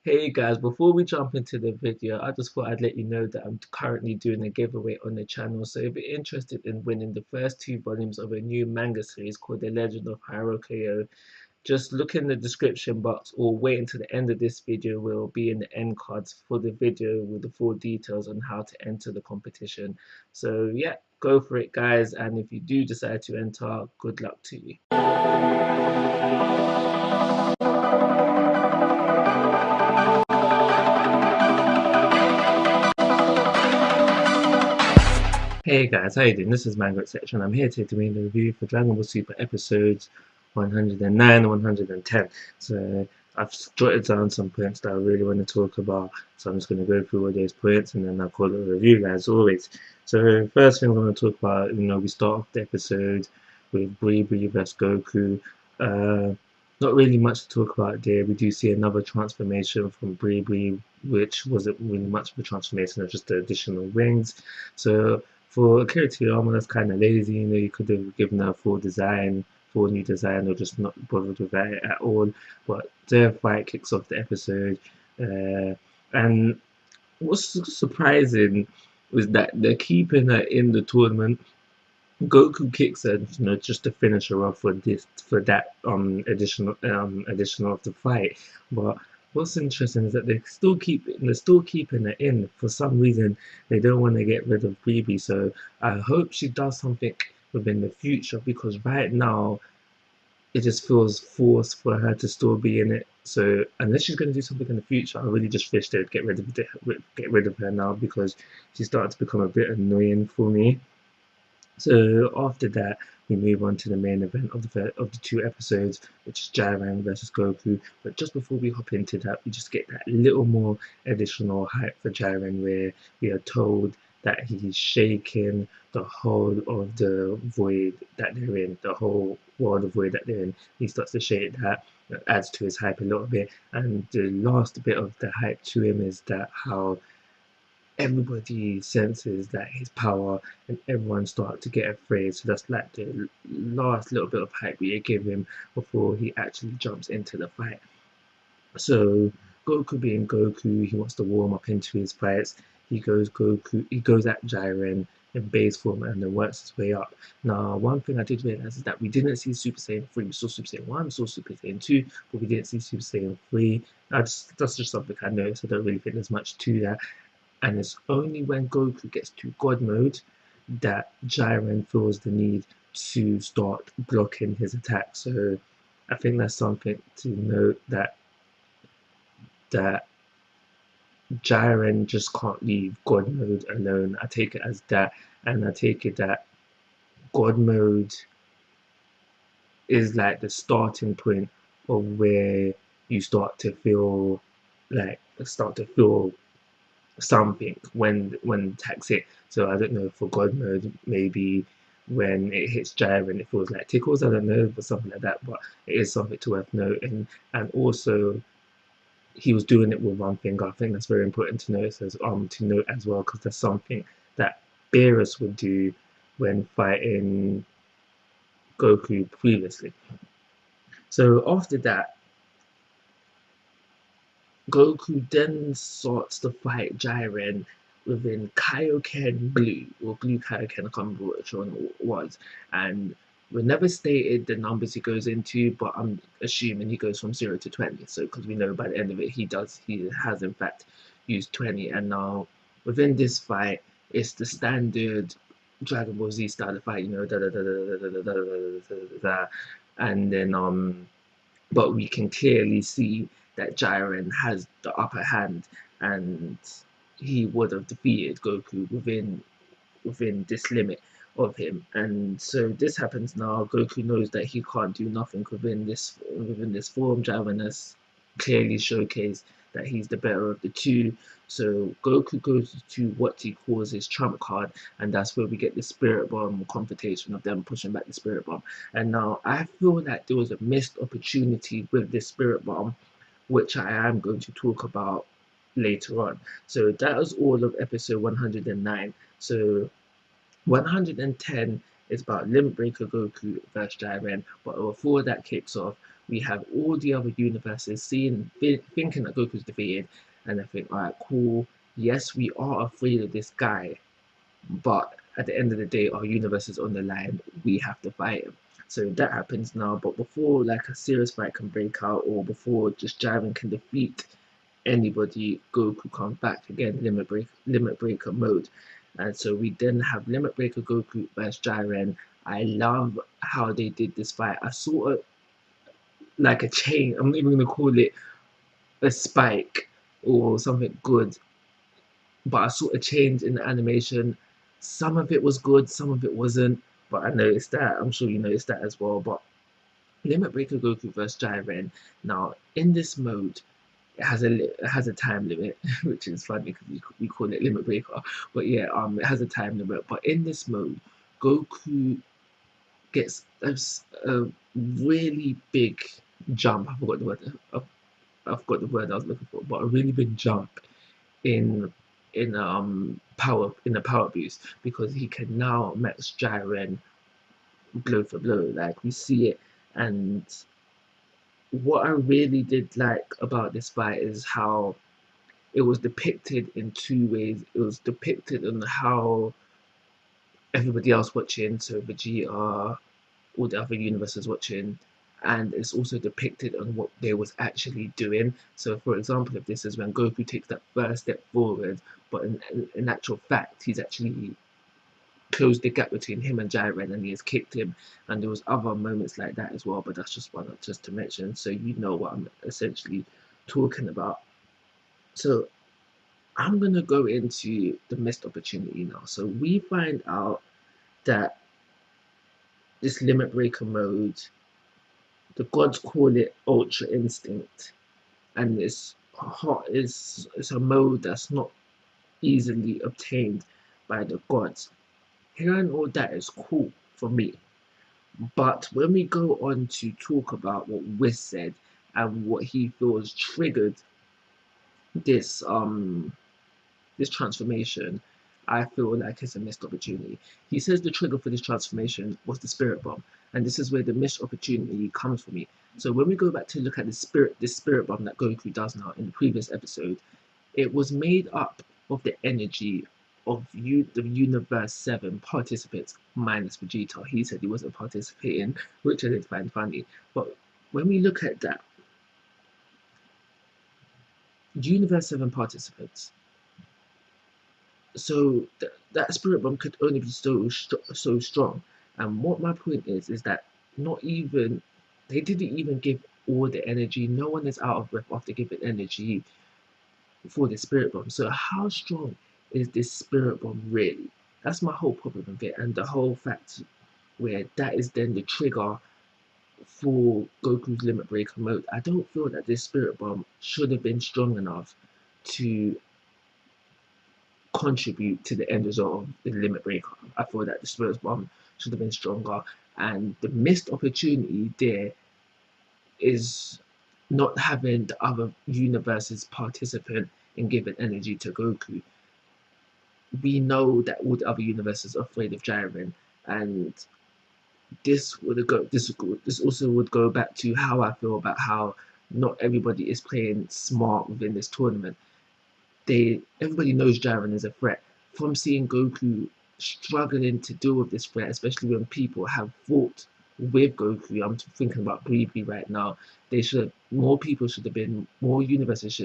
Hey guys, before we jump into the video, I just thought I'd let you know that I'm currently doing a giveaway on the channel. So if you're interested in winning the first two volumes of a new manga series called The Legend of Hyrule, just look in the description box or wait until the end of this video where it will be in the end cards for the video with the full details on how to enter the competition. So yeah, go for it guys, and if you do decide to enter, good luck to you. Hey guys, how you doing? This is Manga section. I'm here today doing the review for Dragon Ball Super episodes 109 and 110. So I've jotted down some points that I really want to talk about. So I'm just going to go through all those points and then I'll call it a review as always. So first thing I'm going to talk about, we start off the episode with Bree vs Goku. Not really much to talk about there. We do see another transformation from Bree, which wasn't really much of a transformation, of just the additional wings. So for Akira Toriyama, that's kind of lazy. You could have given her a full new design, or just not bothered with that at all. But their fight kicks off the episode, and what's surprising was that they're keeping her in the tournament. Goku kicks her, just to finish her off for that additional of the fight. But what's interesting is that they're still keeping her in. For some reason, they don't want to get rid of Bibi. So I hope she does something within the future, because right now it just feels forced for her to still be in it. So unless she's going to do something in the future, I really just wish they'd get rid of her now, because she's starting to become a bit annoying for me. So after that, we move on to the main event of the two episodes, which is Jiren versus Goku. But just before we hop into that, we just get that little more additional hype for Jiren, where we are told that he's shaking the whole of the void that they're in, the whole world of void that they're in. He starts to shake that. That adds to his hype a little bit. And the last bit of the hype to him is that how everybody senses that his power, and everyone starts to get afraid. So that's like the last little bit of hype we give him before he actually jumps into the fight. So Goku being Goku, he wants to warm up into his fights. He goes at Jiren in base form and then works his way up. Now, one thing I did realize is that we didn't see Super Saiyan 3. We saw Super Saiyan 1, we saw Super Saiyan 2, but we didn't see Super Saiyan 3. That's just something I noticed. I don't really think there's much to that. And it's only when Goku gets to God mode that Jiren feels the need to start blocking his attack. So I think that's something to note, that Jiren just can't leave God mode alone. I take it as that, and I take it that God mode is like the starting point of where you start to feel something when attacks hit. So I don't know, for God mode, maybe when it hits Jiren it feels like tickles. I don't know, but something like that. But it is something to worth noting. And also, he was doing it with one finger. I think that's very important to note as well, because that's something that Beerus would do when fighting Goku previously. So after that, Goku then starts to fight Jiren within Kaioken Blue, or Blue Kaioken, I can't remember which one it was. And we never stated the numbers he goes into, but I'm assuming he goes from 0 to 20. So, because we know by the end of it, he has in fact used 20. And now within this fight, it's the standard Dragon Ball Z style of fight, and then but we can clearly see that Jiren has the upper hand, and he would have defeated Goku within this limit of him. And so this happens now. Goku knows that he can't do nothing within this form. Jiren has clearly showcased that he's the better of the two. So Goku goes to what he calls his trump card, and that's where we get the Spirit Bomb confrontation of them pushing back the Spirit Bomb. And now I feel that there was a missed opportunity with this Spirit Bomb, which I am going to talk about later on. So that was all of episode 109. So 110 is about Limit Breaker Goku versus Jiren, but before that kicks off, we have all the other universes thinking that Goku's defeated, and they think, all right, cool. Yes, we are afraid of this guy, but at the end of the day, our universe is on the line. We have to fight him. So that happens now. But before like a serious fight can break out, or before just Jiren can defeat anybody, Goku comes back again, limit breaker mode. And so we then have limit breaker Goku versus Jiren. I love how they did this fight. I sort of like a chain. I'm not even gonna call it a spike or something good, but I saw a change in the animation. Some of it was good, some of it wasn't. But I noticed that. I'm sure you noticed that as well. But Limit Breaker Goku versus Jiren. Now in this mode, it has a time limit, which is funny because we call it Limit Breaker. But yeah, it has a time limit. But in this mode, Goku gets a really big jump. I forgot the word. I forgot the word I was looking for, but a really big jump in in the power boost, because he can now match Jiren blow for blow. Like we see it. And what I really did like about this fight is how it was depicted in two ways. It was depicted on how everybody else watching, so Vegeta, all the other universes watching, and it's also depicted on what they was actually doing. So for example, if this is when Goku takes that first step forward, but in actual fact he's actually closed the gap between him and Jiren, and he has kicked him. And there was other moments like that as well, but that's just one just to mention, so you know what I'm essentially talking about. So I'm gonna go into the missed opportunity now. So we find out that this limit breaker mode, the gods call it Ultra Instinct, and it's a mode that's not easily obtained by the gods. Hearing all that is cool for me, but when we go on to talk about what Whis said and what he feels triggered this this transformation, I feel like it's a missed opportunity. He says the trigger for this transformation was the spirit bomb, and this is where the missed opportunity comes for me. So when we go back to look at this spirit bomb that Goku does now in the previous episode, it was made up of the energy of the Universe 7 participants minus Vegeta. He said he wasn't participating, which I did find funny. But when we look at that, Universe 7 participants, so that spirit bomb could only be so strong. And what my point is that not even they didn't even give all the energy. No one is out of breath after giving energy for the spirit bomb. So how strong is this spirit bomb really? That's my whole problem with it, and the whole fact where that is then the trigger for Goku's limit breaker mode. I don't feel that this spirit bomb should have been strong enough to contribute to the end result of the limit breaker. I feel that the spirit bomb should have been stronger, and the missed opportunity there is not having the other universes participant in giving energy to Goku. We know that all the other universes are afraid of Jiren, and this also would go back to how I feel about how not everybody is playing smart within this tournament. Everybody knows Jiren is a threat. From seeing Goku struggling to deal with this threat, especially when people have fought with Goku. I'm thinking about Briefly right now. They should more people should have been more universes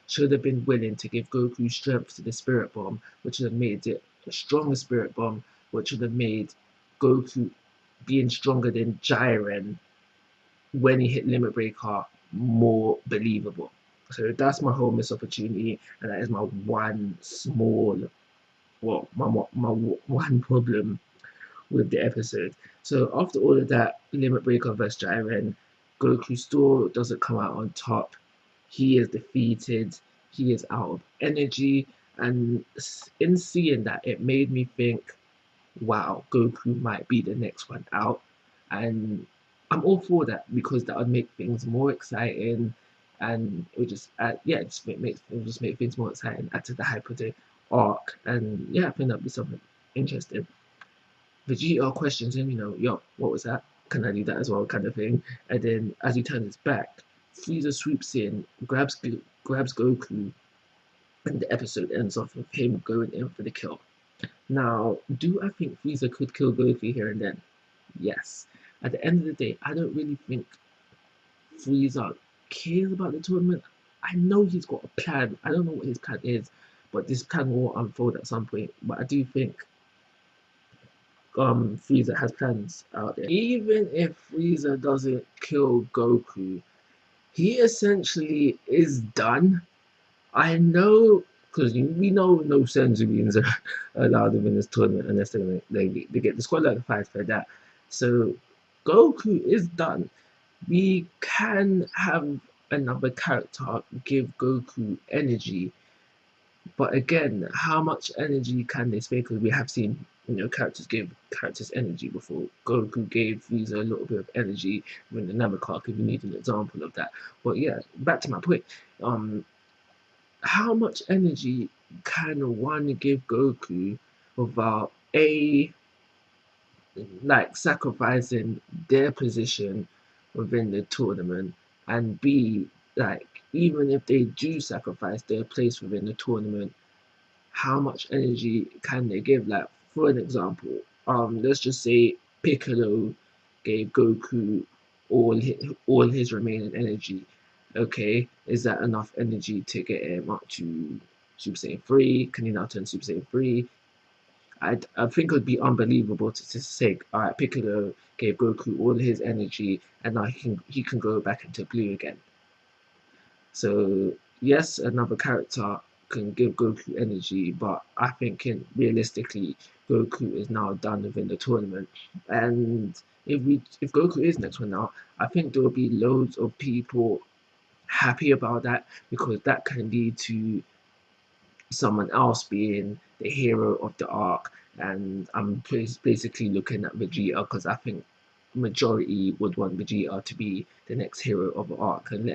should have been willing to give Goku strength to the Spirit Bomb, which would have made it a stronger Spirit Bomb, which would have made Goku being stronger than Jiren when he hit Limit Breaker more believable. So that's my whole missed opportunity, and that is my one small, well, my one problem with the episode. So after all of that, Limit Breaker versus Jiren, Goku still doesn't come out on top. He is defeated. He is out of energy, and in seeing that, it made me think, wow, Goku might be the next one out, and I'm all for that because that would make things more exciting, and it would just it would just make things more exciting. Add to the hype of the arc, and yeah, I think that'd be something interesting. Vegeta questions him, yo, what was that? can I do that as well, kind of thing. And then as he turns his back, Frieza swoops in, grabs Goku, and the episode ends off with him going in for the kill. Now, do I think Frieza could kill Goku here and then? Yes. At the end of the day, I don't really think Frieza cares about the tournament. I know he's got a plan. I don't know what his plan is, but this plan will unfold at some point. But I do think Frieza has plans out there. Even if Frieza doesn't kill Goku, he essentially is done. I know, because we know no Senzuians are allowed to win this tournament unless they get disqualified for that. So Goku is done. We can have another character give Goku energy, but again, how much energy can they spare? Because we have seen, characters give characters energy before. Goku gave Frieza a little bit of energy when the Namekick, if you need an example of that. But yeah, back to my point. How much energy can one give Goku without sacrificing their position within the tournament, and B, even if they do sacrifice their place within the tournament, how much energy can they give? Like, for an example, let's just say Piccolo gave Goku all his remaining energy. Okay, is that enough energy to get him up to Super Saiyan 3? Can he now turn Super Saiyan 3? I think it would be unbelievable to say, all right, Piccolo gave Goku all his energy, and now he can go back into blue again. So yes, another character can give Goku energy, but I think realistically, Goku is now done within the tournament. And if Goku is next one now, I think there will be loads of people happy about that, because that can lead to someone else being the hero of the arc. And I'm basically looking at Vegeta, because I think majority would want Vegeta to be the next hero of the arc and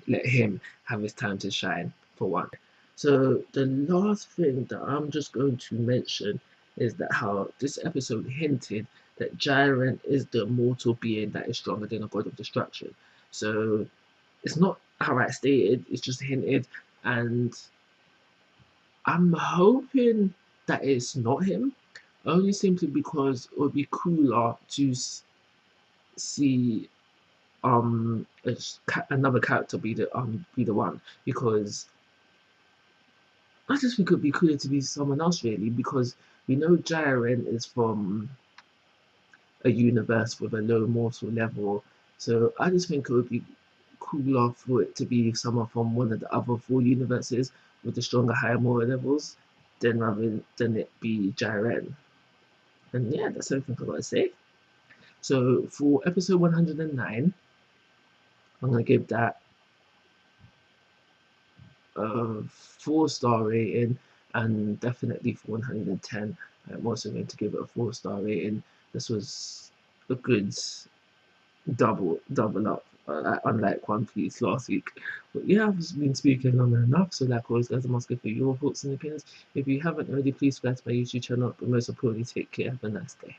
let him have his time to shine, for one. So the last thing that I'm just going to mention is that how this episode hinted that Jiren is the mortal being that is stronger than a god of destruction. So it's not outright stated, it's just hinted, and I'm hoping that it's not him, only simply because it would be cooler to see another character be the one, because I just think it would be cooler to be someone else, really, because we know Jiren is from a universe with a low mortal level, so I just think it would be cooler for it to be someone from one of the other four universes with the stronger, higher moral levels, rather than it be Jiren. And yeah, that's everything I gotta say. So for episode 109, I'm gonna give that a 4-star rating, and definitely for 110, I'm also going to give it a 4-star rating. This was a good double up, unlike One Piece last week. But yeah, I've just been speaking long enough, so like always, guys, I'm asking for your thoughts and opinions. If you haven't already, please subscribe to my YouTube channel, but most importantly, take care. Have a nice day.